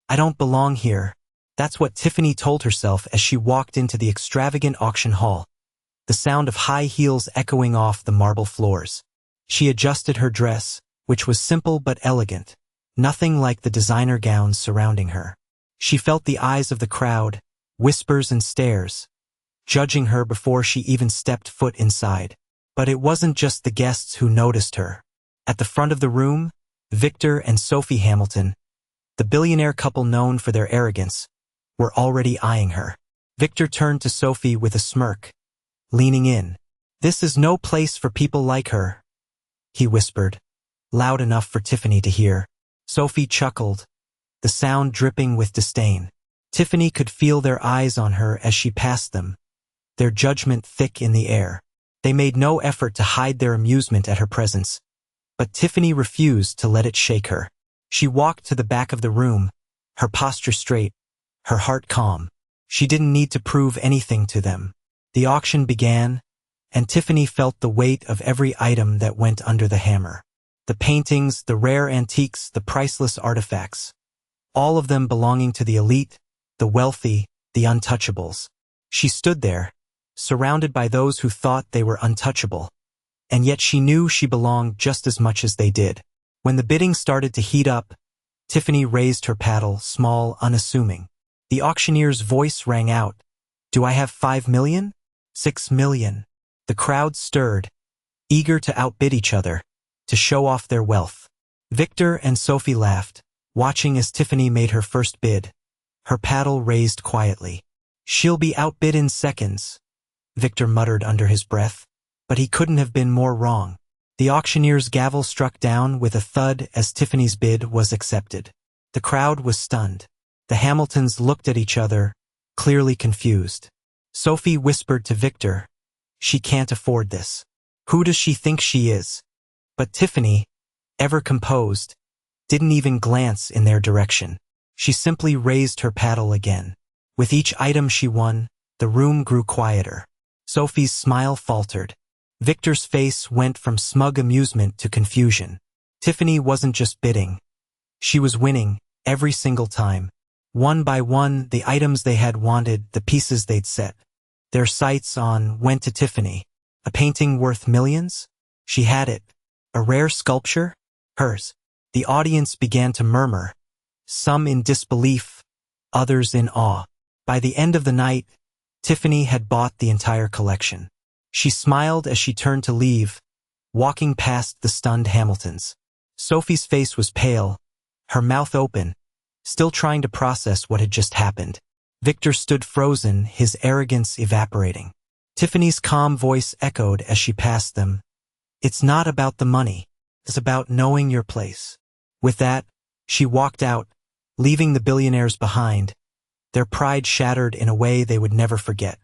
I don't belong here. That's what Tiffany told herself as she walked into the extravagant auction hall, the sound of high heels echoing off the marble floors. She adjusted her dress, which was simple but elegant, nothing like the designer gowns surrounding her. She felt the eyes of the crowd, whispers and stares, judging her before she even stepped foot inside. But it wasn't just the guests who noticed her. At the front of the room, Victor and Sophie Hamilton, the billionaire couple known for their arrogance, were already eyeing her. Victor turned to Sophie with a smirk, leaning in. "This is no place for people like her," he whispered, loud enough for Tiffany to hear. Sophie chuckled, the sound dripping with disdain. Tiffany could feel their eyes on her as she passed them, their judgment thick in the air. They made no effort to hide their amusement at her presence, but Tiffany refused to let it shake her. She walked to the back of the room, her posture straight, her heart calm. She didn't need to prove anything to them. The auction began, and Tiffany felt the weight of every item that went under the hammer. The paintings, the rare antiques, the priceless artifacts, all of them belonging to the elite, the wealthy, the untouchables. She stood there, surrounded by those who thought they were untouchable, and yet she knew she belonged just as much as they did. When the bidding started to heat up, Tiffany raised her paddle, small, unassuming. The auctioneer's voice rang out. "Do I have 5 million? 6 million?" The crowd stirred, eager to outbid each other, to show off their wealth. Victor and Sophie laughed, watching as Tiffany made her first bid, her paddle raised quietly. "She'll be outbid in seconds," Victor muttered under his breath, but he couldn't have been more wrong. The auctioneer's gavel struck down with a thud as Tiffany's bid was accepted. The crowd was stunned. The Hamiltons looked at each other, clearly confused. Sophie whispered to Victor, "She can't afford this. Who does she think she is?" But Tiffany, ever composed, didn't even glance in their direction. She simply raised her paddle again. With each item she won, the room grew quieter. Sophie's smile faltered. Victor's face went from smug amusement to confusion. Tiffany wasn't just bidding. She was winning, every single time. One by one, the items they had wanted, the pieces they'd set their sights on, went to Tiffany. A painting worth millions? She had it. A rare sculpture? Hers. The audience began to murmur, some in disbelief, others in awe. By the end of the night, Tiffany had bought the entire collection. She smiled as she turned to leave, walking past the stunned Hamiltons. Sophie's face was pale, her mouth open, still trying to process what had just happened. Victor stood frozen, his arrogance evaporating. Tiffany's calm voice echoed as she passed them. "It's not about the money. It's about knowing your place." With that, she walked out, leaving the billionaires behind, their pride shattered in a way they would never forget.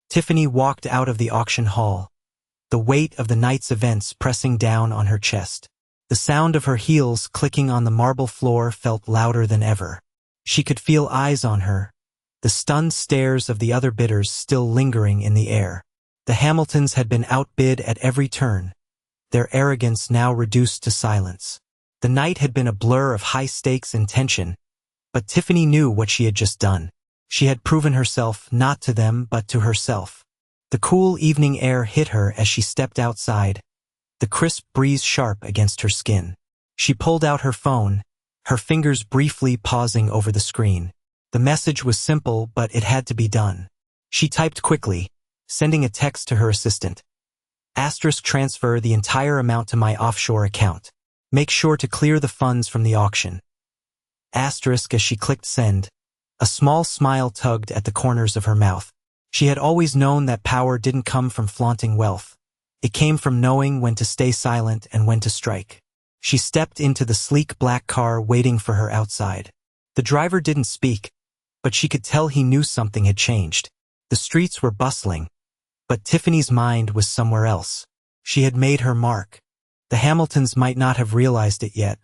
Tiffany walked out of the auction hall, the weight of the night's events pressing down on her chest. The sound of her heels clicking on the marble floor felt louder than ever. She could feel eyes on her, the stunned stares of the other bidders still lingering in the air. The Hamiltons had been outbid at every turn, their arrogance now reduced to silence. The night had been a blur of high stakes and tension, but Tiffany knew what she had just done. She had proven herself not to them but to herself. The cool evening air hit her as she stepped outside, the crisp breeze sharp against her skin. She pulled out her phone, her fingers briefly pausing over the screen. The message was simple, but it had to be done. She typed quickly, sending a text to her assistant. *transfer the entire amount to my offshore account. Make sure to clear the funds from the auction. As she clicked send, a small smile tugged at the corners of her mouth. She had always known that power didn't come from flaunting wealth. It came from knowing when to stay silent and when to strike. She stepped into the sleek black car waiting for her outside. The driver didn't speak, but she could tell he knew something had changed. The streets were bustling, but Tiffany's mind was somewhere else. She had made her mark. The Hamiltons might not have realized it yet,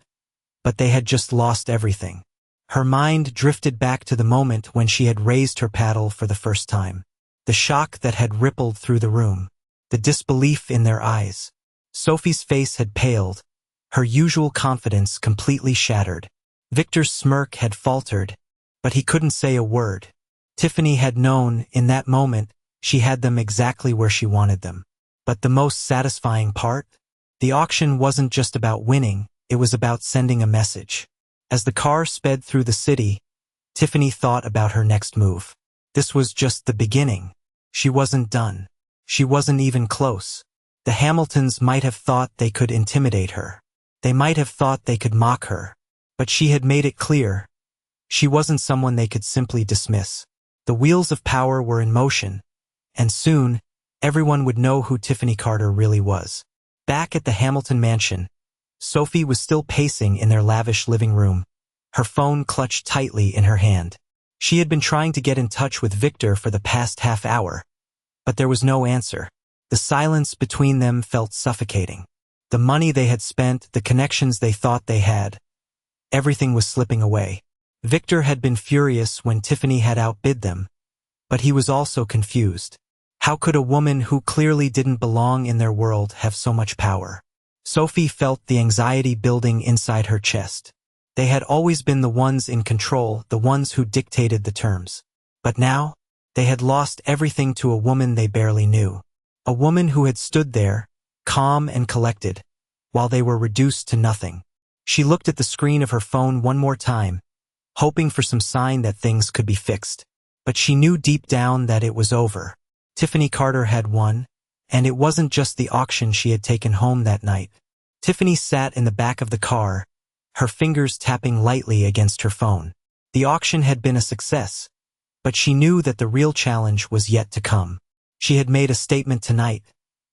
but they had just lost everything. Her mind drifted back to the moment when she had raised her paddle for the first time. The shock that had rippled through the room, the disbelief in their eyes. Sophie's face had paled, her usual confidence completely shattered. Victor's smirk had faltered, but he couldn't say a word. Tiffany had known, in that moment, she had them exactly where she wanted them. But the most satisfying part? The auction wasn't just about winning, it was about sending a message. As the car sped through the city, Tiffany thought about her next move. This was just the beginning. She wasn't done. She wasn't even close. The Hamiltons might have thought they could intimidate her. They might have thought they could mock her. But she had made it clear. She wasn't someone they could simply dismiss. The wheels of power were in motion, and soon, everyone would know who Tiffany Carter really was. Back at the Hamilton mansion, Sophie was still pacing in their lavish living room, her phone clutched tightly in her hand. She had been trying to get in touch with Victor for the past half hour, but there was no answer. The silence between them felt suffocating. The money they had spent, the connections they thought they had, everything was slipping away. Victor had been furious when Tiffany had outbid them, but he was also confused. How could a woman who clearly didn't belong in their world have so much power? Sophie felt the anxiety building inside her chest. They had always been the ones in control, the ones who dictated the terms. But now, they had lost everything to a woman they barely knew. A woman who had stood there, calm and collected, while they were reduced to nothing. She looked at the screen of her phone one more time, hoping for some sign that things could be fixed. But she knew deep down that it was over. Tiffany Carter had won, and it wasn't just the auction she had taken home that night. Tiffany sat in the back of the car, her fingers tapping lightly against her phone. The auction had been a success, but she knew that the real challenge was yet to come. She had made a statement tonight,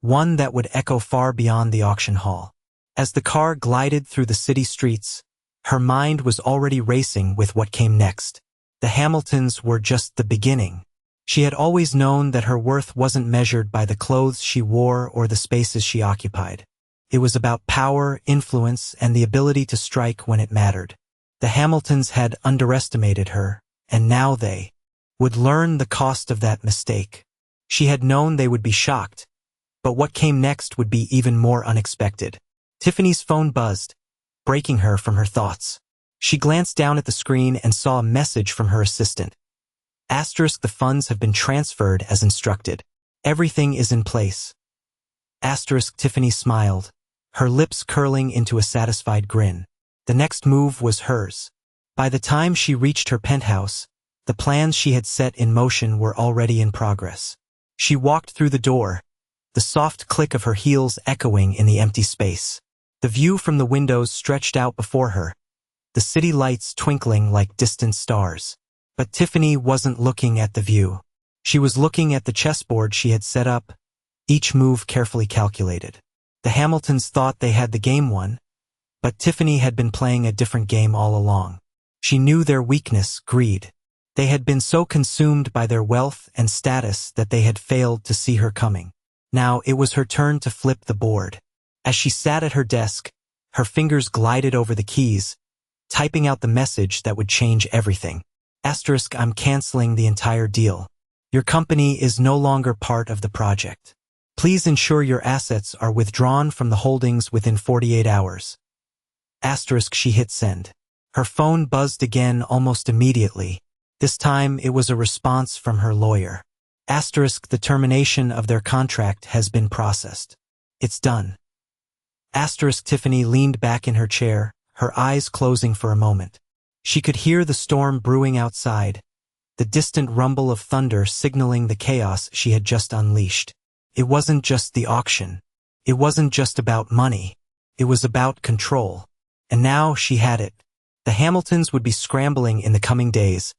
one that would echo far beyond the auction hall. As the car glided through the city streets, her mind was already racing with what came next. The Hamiltons were just the beginning. She had always known that her worth wasn't measured by the clothes she wore or the spaces she occupied. It was about power, influence, and the ability to strike when it mattered. The Hamiltons had underestimated her, and now they would learn the cost of that mistake. She had known they would be shocked, but what came next would be even more unexpected. Tiffany's phone buzzed, breaking her from her thoughts. She glanced down at the screen and saw a message from her assistant. Asterisk, the funds have been transferred as instructed. Everything is in place. Asterisk, Tiffany smiled, her lips curling into a satisfied grin. The next move was hers. By the time she reached her penthouse, the plans she had set in motion were already in progress. She walked through the door, the soft click of her heels echoing in the empty space. The view from the windows stretched out before her, the city lights twinkling like distant stars. But Tiffany wasn't looking at the view. She was looking at the chessboard she had set up, each move carefully calculated. The Hamiltons thought they had the game won, but Tiffany had been playing a different game all along. She knew their weakness, greed. They had been so consumed by their wealth and status that they had failed to see her coming. Now it was her turn to flip the board. As she sat at her desk, her fingers glided over the keys, typing out the message that would change everything. Asterisk, I'm canceling the entire deal. Your company is no longer part of the project. Please ensure your assets are withdrawn from the holdings within 48 hours. Asterisk, she hit send. Her phone buzzed again almost immediately. This time it was a response from her lawyer. Asterisk, the termination of their contract has been processed. It's done. Asterisk, Tiffany leaned back in her chair, her eyes closing for a moment. She could hear the storm brewing outside, the distant rumble of thunder signaling the chaos she had just unleashed. It wasn't just the auction. It wasn't just about money. It was about control. And now she had it. The Hamiltons would be scrambling in the coming days,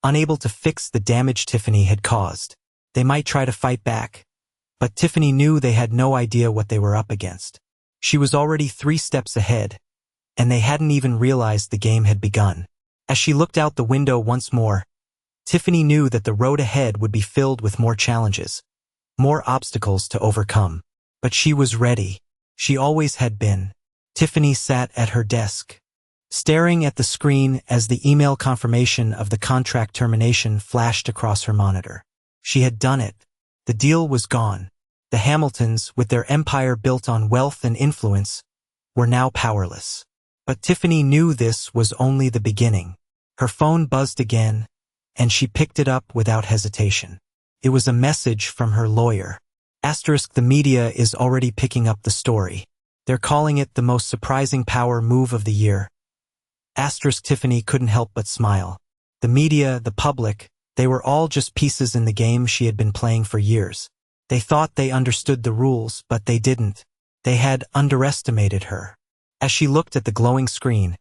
unable to fix the damage Tiffany had caused. They might try to fight back, but Tiffany knew they had no idea what they were up against. She was already 3 steps ahead, and they hadn't even realized the game had begun. As she looked out the window once more, Tiffany knew that the road ahead would be filled with more challenges, more obstacles to overcome. But she was ready. She always had been. Tiffany sat at her desk, staring at the screen as the email confirmation of the contract termination flashed across her monitor. She had done it. The deal was gone. The Hamiltons, with their empire built on wealth and influence, were now powerless. But Tiffany knew this was only the beginning. Her phone buzzed again, and she picked it up without hesitation. It was a message from her lawyer. Asterisk, the media is already picking up the story. They're calling it the most surprising power move of the year. Asterisk, Tiffany couldn't help but smile. The media, the public, they were all just pieces in the game she had been playing for years. They thought they understood the rules, but they didn't. They had underestimated her. As she looked at the glowing screen,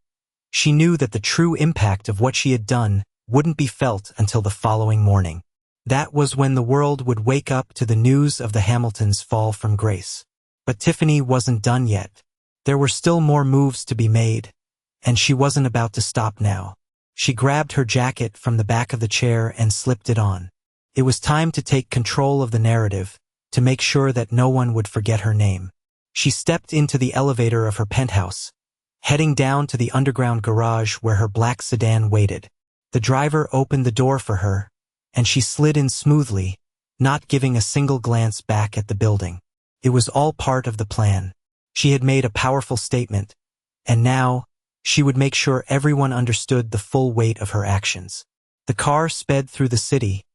she knew that the true impact of what she had done wouldn't be felt until the following morning. That was when the world would wake up to the news of the Hamiltons' fall from grace. But Tiffany wasn't done yet. There were still more moves to be made, and she wasn't about to stop now. She grabbed her jacket from the back of the chair and slipped it on. It was time to take control of the narrative, to make sure that no one would forget her name. She stepped into the elevator of her penthouse, heading down to the underground garage where her black sedan waited. The driver opened the door for her, and she slid in smoothly, not giving a single glance back at the building. It was all part of the plan. She had made a powerful statement, and now, she would make sure everyone understood the full weight of her actions. The car sped through the city,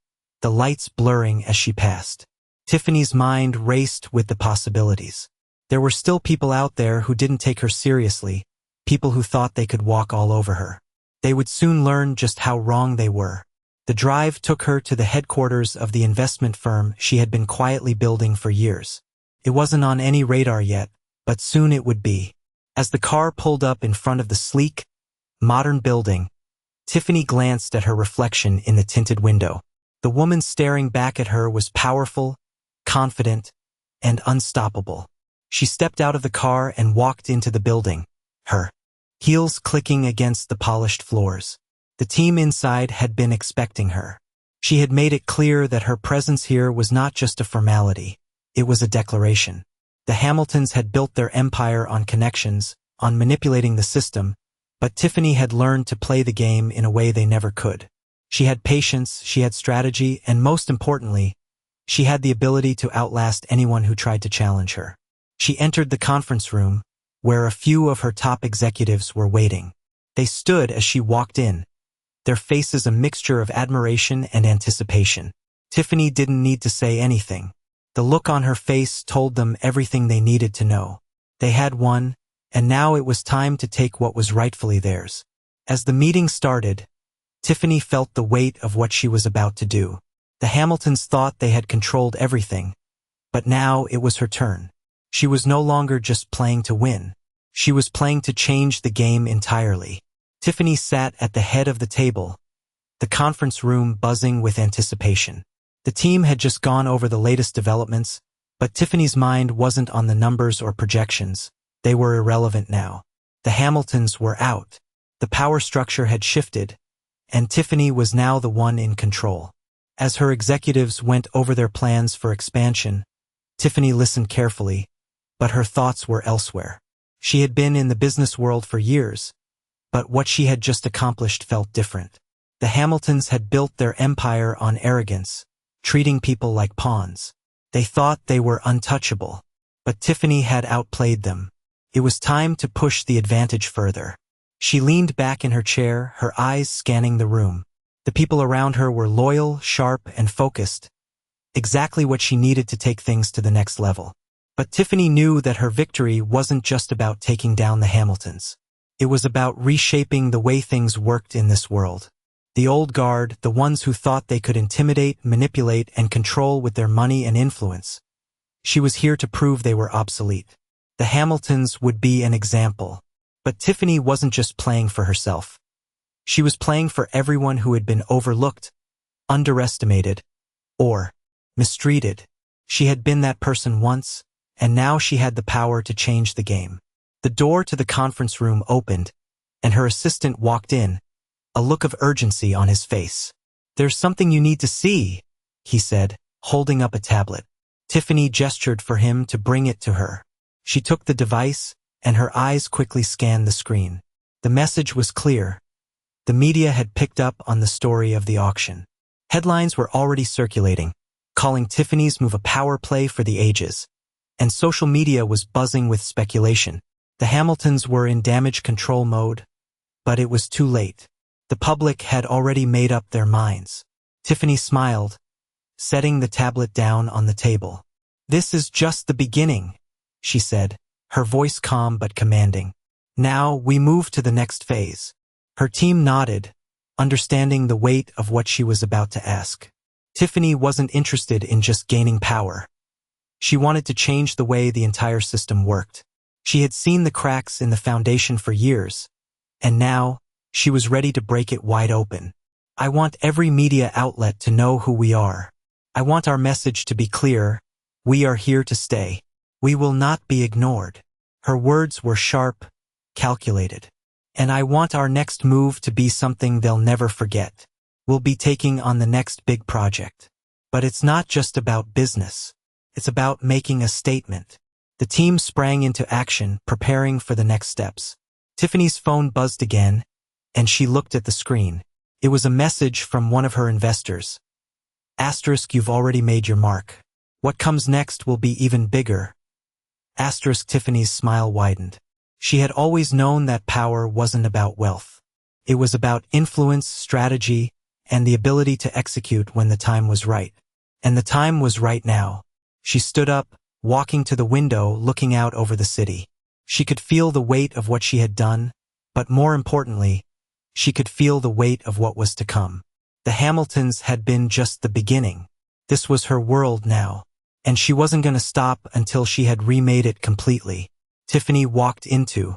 the lights blurring as she passed. Tiffany's mind raced with the possibilities. There were still people out there who didn't take her seriously, people who thought they could walk all over her. They would soon learn just how wrong they were. The drive took her to the headquarters of the investment firm she had been quietly building for years. It wasn't on any radar yet, but soon it would be. As the car pulled up in front of the sleek, modern building, Tiffany glanced at her reflection in the tinted window. The woman staring back at her was powerful, confident, and unstoppable. She stepped out of the car and walked into the building, her heels clicking against the polished floors. The team inside had been expecting her. She had made it clear that her presence here was not just a formality, it was a declaration. The Hamiltons had built their empire on connections, on manipulating the system, but Tiffany had learned to play the game in a way they never could. She had patience, she had strategy, and most importantly, she had the ability to outlast anyone who tried to challenge her. She entered the conference room, where a few of her top executives were waiting. They stood as she walked in, their faces a mixture of admiration and anticipation. Tiffany didn't need to say anything. The look on her face told them everything they needed to know. They had won, and now it was time to take what was rightfully theirs. As the meeting started, Tiffany felt the weight of what she was about to do. The Hamiltons thought they had controlled everything, but now it was her turn. She was no longer just playing to win. She was playing to change the game entirely. Tiffany sat at the head of the table, the conference room buzzing with anticipation. The team had just gone over the latest developments, but Tiffany's mind wasn't on the numbers or projections. They were irrelevant now. The Hamiltons were out. The power structure had shifted, and Tiffany was now the one in control. As her executives went over their plans for expansion, Tiffany listened carefully, but her thoughts were elsewhere. She had been in the business world for years, but what she had just accomplished felt different. The Hamiltons had built their empire on arrogance, treating people like pawns. They thought they were untouchable, but Tiffany had outplayed them. It was time to push the advantage further. She leaned back in her chair, her eyes scanning the room. The people around her were loyal, sharp, and focused, exactly what she needed to take things to the next level. But Tiffany knew that her victory wasn't just about taking down the Hamiltons. It was about reshaping the way things worked in this world. The old guard, the ones who thought they could intimidate, manipulate, and control with their money and influence. She was here to prove they were obsolete. The Hamiltons would be an example. But Tiffany wasn't just playing for herself. She was playing for everyone who had been overlooked, underestimated, or mistreated. She had been that person once, and now she had the power to change the game. The door to the conference room opened, and her assistant walked in, a look of urgency on his face. "There's something you need to see," he said, holding up a tablet. Tiffany gestured for him to bring it to her. She took the device, and her eyes quickly scanned the screen. The message was clear. The media had picked up on the story of the auction. Headlines were already circulating, calling Tiffany's move a power play for the ages. And social media was buzzing with speculation. The Hamiltons were in damage control mode, but it was too late. The public had already made up their minds. Tiffany smiled, setting the tablet down on the table. "This is just the beginning," she said, her voice calm but commanding. "Now we move to the next phase." Her team nodded, understanding the weight of what she was about to ask. Tiffany wasn't interested in just gaining power. She wanted to change the way the entire system worked. She had seen the cracks in the foundation for years, and now she was ready to break it wide open. "I want every media outlet to know who we are. I want our message to be clear. We are here to stay. We will not be ignored." Her words were sharp, calculated. "And I want our next move to be something they'll never forget. We'll be taking on the next big project. But it's not just about business. It's about making a statement." The team sprang into action, preparing for the next steps. Tiffany's phone buzzed again, and she looked at the screen. It was a message from one of her investors. "Asterisk, you've already made your mark. What comes next will be even bigger." Asterisk, Tiffany's smile widened. She had always known that power wasn't about wealth. It was about influence, strategy, and the ability to execute when the time was right. And the time was right now. She stood up, walking to the window, looking out over the city. She could feel the weight of what she had done, but more importantly, she could feel the weight of what was to come. The Hamiltons had been just the beginning. This was her world now, and she wasn't going to stop until she had remade it completely. Tiffany walked into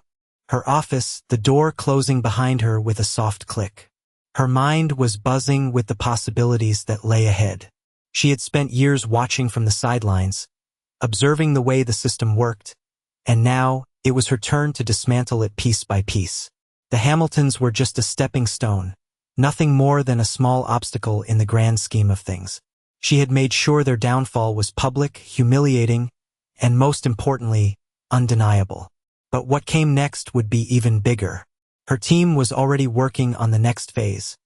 her office, the door closing behind her with a soft click. Her mind was buzzing with the possibilities that lay ahead. She had spent years watching from the sidelines, observing the way the system worked, and now it was her turn to dismantle it piece by piece. The Hamiltons were just a stepping stone, nothing more than a small obstacle in the grand scheme of things. She had made sure their downfall was public, humiliating, and most importantly, undeniable. But what came next would be even bigger. Her team was already working on the next phase,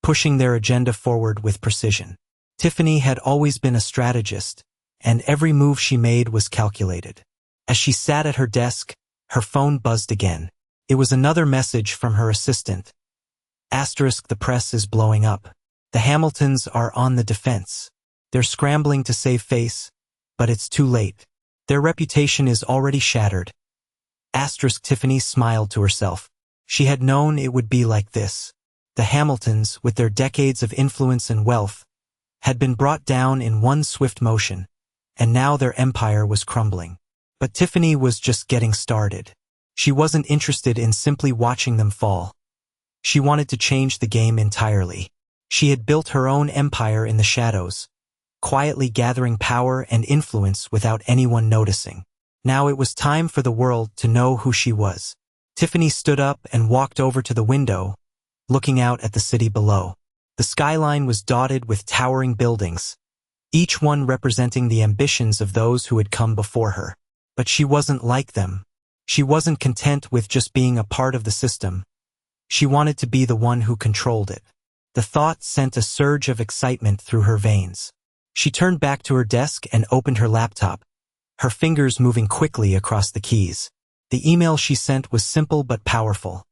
pushing their agenda forward with precision. Tiffany had always been a strategist, and every move she made was calculated. As she sat at her desk, her phone buzzed again. It was another message from her assistant. Asterisk, the press is blowing up. The Hamiltons are on the defense. They're scrambling to save face, but it's too late. Their reputation is already shattered. Asterisk, Tiffany smiled to herself. She had known it would be like this. The Hamiltons, with their decades of influence and wealth, had been brought down in one swift motion, and now their empire was crumbling. But Tiffany was just getting started. She wasn't interested in simply watching them fall. She wanted to change the game entirely. She had built her own empire in the shadows, quietly gathering power and influence without anyone noticing. Now it was time for the world to know who she was. Tiffany stood up and walked over to the window, looking out at the city below. The skyline was dotted with towering buildings, each one representing the ambitions of those who had come before her. But she wasn't like them. She wasn't content with just being a part of the system. She wanted to be the one who controlled it. The thought sent a surge of excitement through her veins. She turned back to her desk and opened her laptop, her fingers moving quickly across the keys. The email she sent was simple but powerful.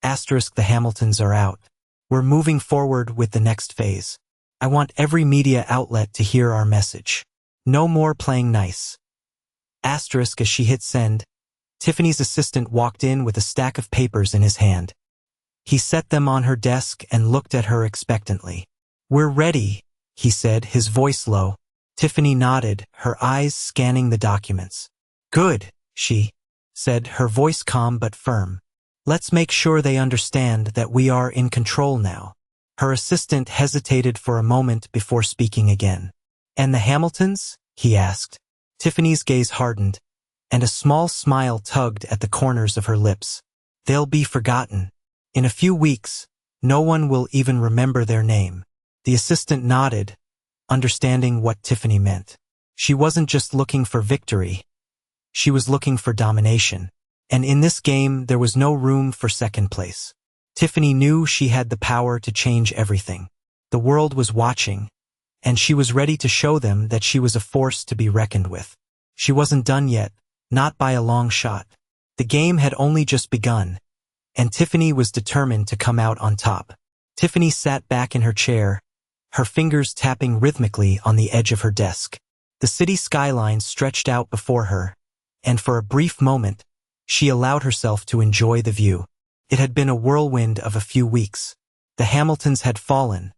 Asterisk, the Hamiltons are out. We're moving forward with the next phase. I want every media outlet to hear our message. No more playing nice. Asterisk, as she hit send, Tiffany's assistant walked in with a stack of papers in his hand. He set them on her desk and looked at her expectantly. We're ready, he said, his voice low. Tiffany nodded, her eyes scanning the documents. Good, she said, her voice calm but firm. Let's make sure they understand that we are in control now. Her assistant hesitated for a moment before speaking again. And the Hamiltons? He asked. Tiffany's gaze hardened, and a small smile tugged at the corners of her lips. They'll be forgotten. In a few weeks, no one will even remember their name. The assistant nodded, understanding what Tiffany meant. She wasn't just looking for victory. She was looking for domination. And in this game, there was no room for second place. Tiffany knew she had the power to change everything. The world was watching, and she was ready to show them that she was a force to be reckoned with. She wasn't done yet, not by a long shot. The game had only just begun, and Tiffany was determined to come out on top. Tiffany sat back in her chair, her fingers tapping rhythmically on the edge of her desk. The city skyline stretched out before her, and for a brief moment, she allowed herself to enjoy the view. It had been a whirlwind of a few weeks. The Hamiltons had fallen,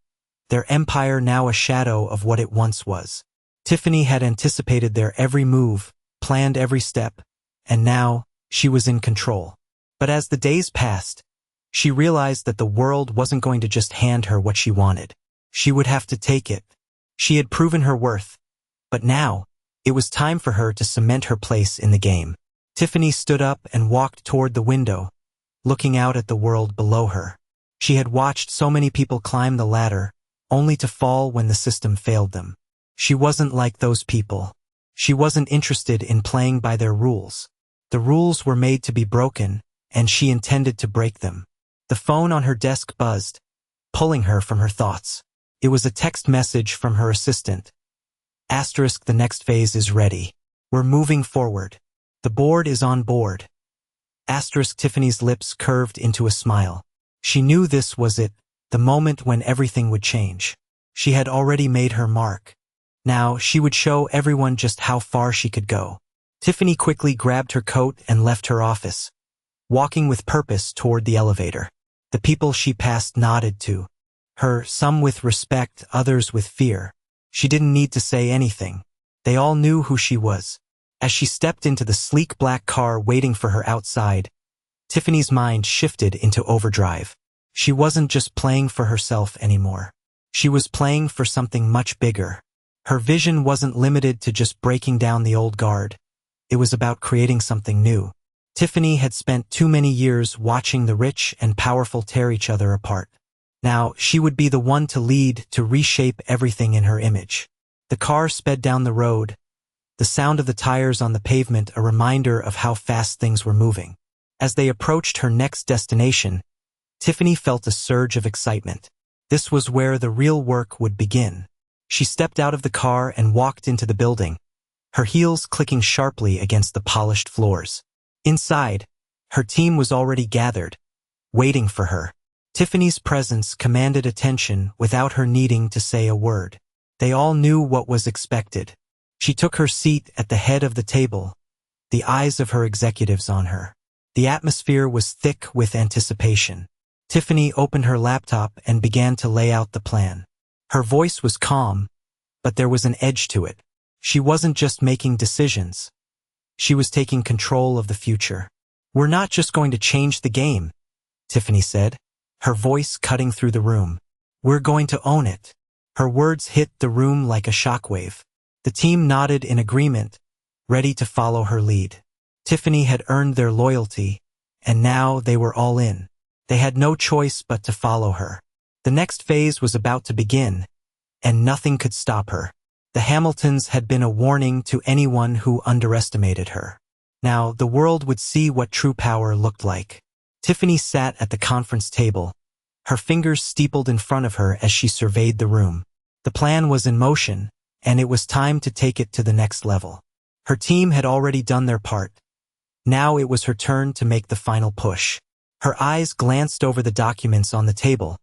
their empire now a shadow of what it once was. Tiffany had anticipated their every move, planned every step, and now she was in control. But as the days passed, she realized that the world wasn't going to just hand her what she wanted. She would have to take it. She had proven her worth, but now it was time for her to cement her place in the game. Tiffany stood up and walked toward the window, looking out at the world below her. She had watched so many people climb the ladder, only to fall when the system failed them. She wasn't like those people. She wasn't interested in playing by their rules. The rules were made to be broken, and she intended to break them. The phone on her desk buzzed, pulling her from her thoughts. It was a text message from her assistant. Asterisk, the next phase is ready. We're moving forward. The board is on board. Asterisk, Tiffany's lips curved into a smile. She knew this was it, the moment when everything would change. She had already made her mark. Now she would show everyone just how far she could go. Tiffany quickly grabbed her coat and left her office, walking with purpose toward the elevator. The people she passed nodded to her, some with respect, others with fear. She didn't need to say anything. They all knew who she was. As she stepped into the sleek black car waiting for her outside, Tiffany's mind shifted into overdrive. She wasn't just playing for herself anymore. She was playing for something much bigger. Her vision wasn't limited to just breaking down the old guard. It was about creating something new. Tiffany had spent too many years watching the rich and powerful tear each other apart. Now, she would be the one to lead, to reshape everything in her image. The car sped down the road, the sound of the tires on the pavement a reminder of how fast things were moving. As they approached her next destination, Tiffany felt a surge of excitement. This was where the real work would begin. She stepped out of the car and walked into the building, her heels clicking sharply against the polished floors. Inside, her team was already gathered, waiting for her. Tiffany's presence commanded attention without her needing to say a word. They all knew what was expected. She took her seat at the head of the table, the eyes of her executives on her. The atmosphere was thick with anticipation. Tiffany opened her laptop and began to lay out the plan. Her voice was calm, but there was an edge to it. She wasn't just making decisions. She was taking control of the future. We're not just going to change the game, Tiffany said, her voice cutting through the room. We're going to own it. Her words hit the room like a shockwave. The team nodded in agreement, ready to follow her lead. Tiffany had earned their loyalty, and now they were all in. They had no choice but to follow her. The next phase was about to begin, and nothing could stop her. The Hamiltons had been a warning to anyone who underestimated her. Now the world would see what true power looked like. Tiffany sat at the conference table, her fingers steepled in front of her as she surveyed the room. The plan was in motion, and it was time to take it to the next level. Her team had already done their part. Now it was her turn to make the final push. Her eyes glanced over the documents on the table,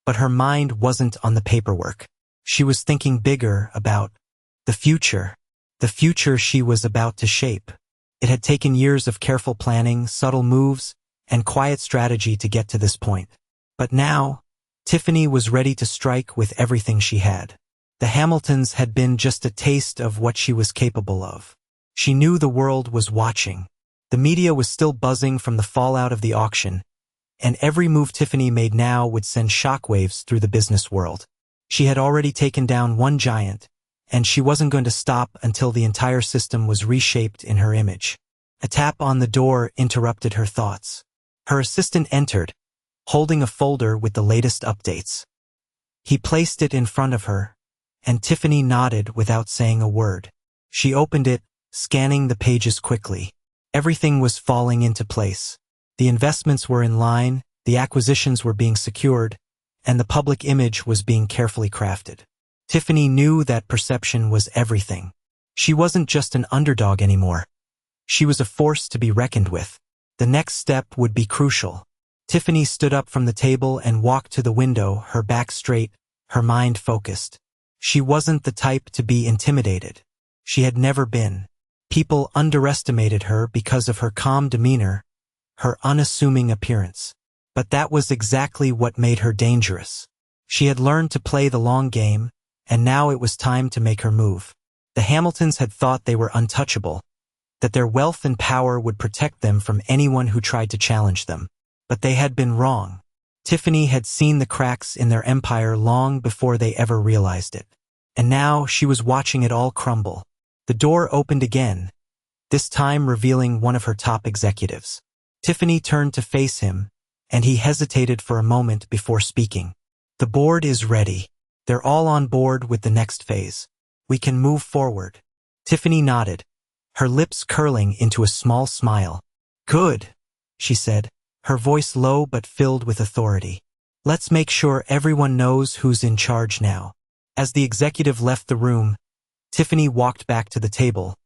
but her mind wasn't on the paperwork. She was thinking bigger about the future she was about to shape. It had taken years of careful planning, subtle moves, and quiet strategy to get to this point. But now, Tiffany was ready to strike with everything she had. The Hamiltons had been just a taste of what she was capable of. She knew the world was watching. The media was still buzzing from the fallout of the auction, and every move Tiffany made now would send shockwaves through the business world. She had already taken down one giant, and she wasn't going to stop until the entire system was reshaped in her image. A tap on the door interrupted her thoughts. Her assistant entered, holding a folder with the latest updates. He placed it in front of her, and Tiffany nodded without saying a word. She opened it, scanning the pages quickly. Everything was falling into place. The investments were in line, the acquisitions were being secured, and the public image was being carefully crafted. Tiffany knew that perception was everything. She wasn't just an underdog anymore. She was a force to be reckoned with. The next step would be crucial. Tiffany stood up from the table and walked to the window, her back straight, her mind focused. She wasn't the type to be intimidated. She had never been. People underestimated her because of her calm demeanor, her unassuming appearance. But that was exactly what made her dangerous. She had learned to play the long game, and now it was time to make her move. The Hamiltons had thought they were untouchable, that their wealth and power would protect them from anyone who tried to challenge them. But they had been wrong. Tiffany had seen the cracks in their empire long before they ever realized it. And now she was watching it all crumble. The door opened again, this time revealing one of her top executives. Tiffany turned to face him, and he hesitated for a moment before speaking. The board is ready. They're all on board with the next phase. We can move forward. Tiffany nodded, her lips curling into a small smile. Good, she said, her voice low but filled with authority. Let's make sure everyone knows who's in charge now. As the executive left the room, Tiffany walked back to the table,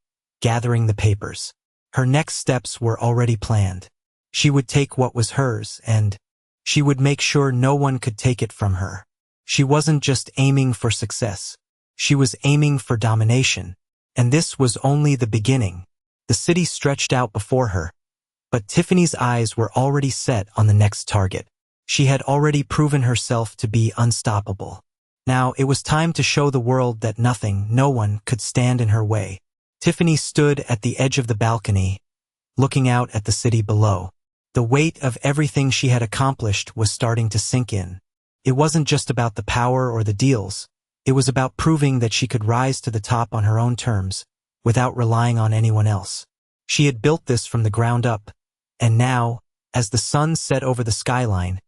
gathering the papers. Her next steps were already planned. She would take what was hers, and she would make sure no one could take it from her. She wasn't just aiming for success. She was aiming for domination. And this was only the beginning. The city stretched out before her, but Tiffany's eyes were already set on the next target. She had already proven herself to be unstoppable. Now it was time to show the world that nothing, no one, could stand in her way. Tiffany stood at the edge of the balcony, looking out at the city below. The weight of everything she had accomplished was starting to sink in. It wasn't just about the power or the deals. It was about proving that she could rise to the top on her own terms, without relying on anyone else. She had built this from the ground up, and now, as the sun set over the skyline,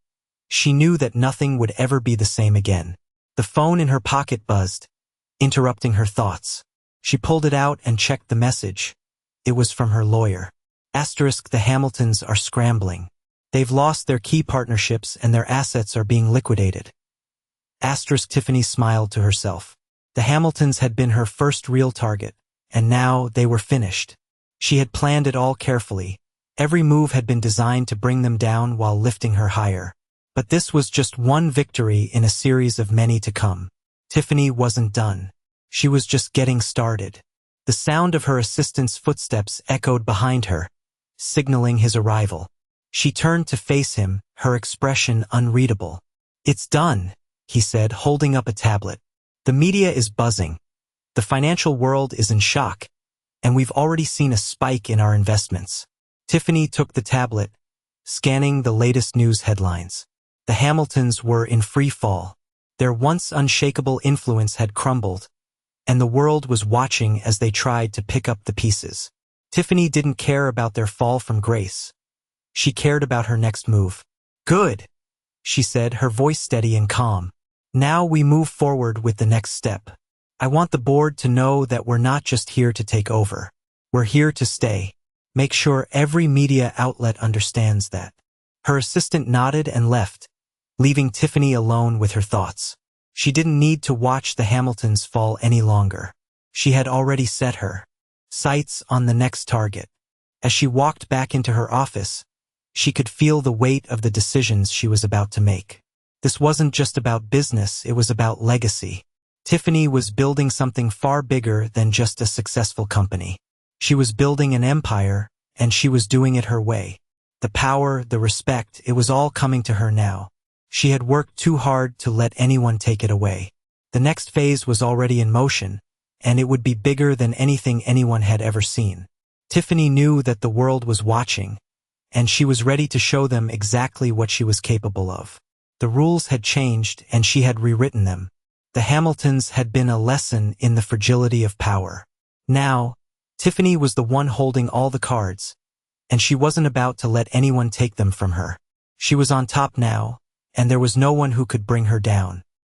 she knew that nothing would ever be the same again. The phone in her pocket buzzed, interrupting her thoughts. She pulled it out and checked the message. It was from her lawyer. The Hamiltons are scrambling. They've lost their key partnerships and their assets are being liquidated. Tiffany smiled to herself. The Hamiltons had been her first real target, and now they were finished. She had planned it all carefully. Every move had been designed to bring them down while lifting her higher. But this was just one victory in a series of many to come. Tiffany wasn't done. She was just getting started. The sound of her assistant's footsteps echoed behind her, signaling his arrival. She turned to face him, her expression unreadable. It's done, he said, holding up a tablet. The media is buzzing. The financial world is in shock, and we've already seen a spike in our investments. Tiffany took the tablet, scanning the latest news headlines. The Hamiltons were in free fall. Their once unshakable influence had crumbled, and the world was watching as they tried to pick up the pieces. Tiffany didn't care about their fall from grace. She cared about her next move. Good, she said, her voice steady and calm. Now we move forward with the next step. I want the board to know that we're not just here to take over. We're here to stay. Make sure every media outlet understands that. Her assistant nodded and left, leaving Tiffany alone with her thoughts. She didn't need to watch the Hamiltons fall any longer. She had already set her sights on the next target. As she walked back into her office, she could feel the weight of the decisions she was about to make. This wasn't just about business, it was about legacy. Tiffany was building something far bigger than just a successful company. She was building an empire, and she was doing it her way. The power, the respect, it was all coming to her now. She had worked too hard to let anyone take it away. The next phase was already in motion, and it would be bigger than anything anyone had ever seen. Tiffany knew that the world was watching, and she was ready to show them exactly what she was capable of. The rules had changed, and she had rewritten them. The Hamiltons had been a lesson in the fragility of power. Now, Tiffany was the one holding all the cards, and she wasn't about to let anyone take them from her. She was on top now, and there was no one who could bring her down.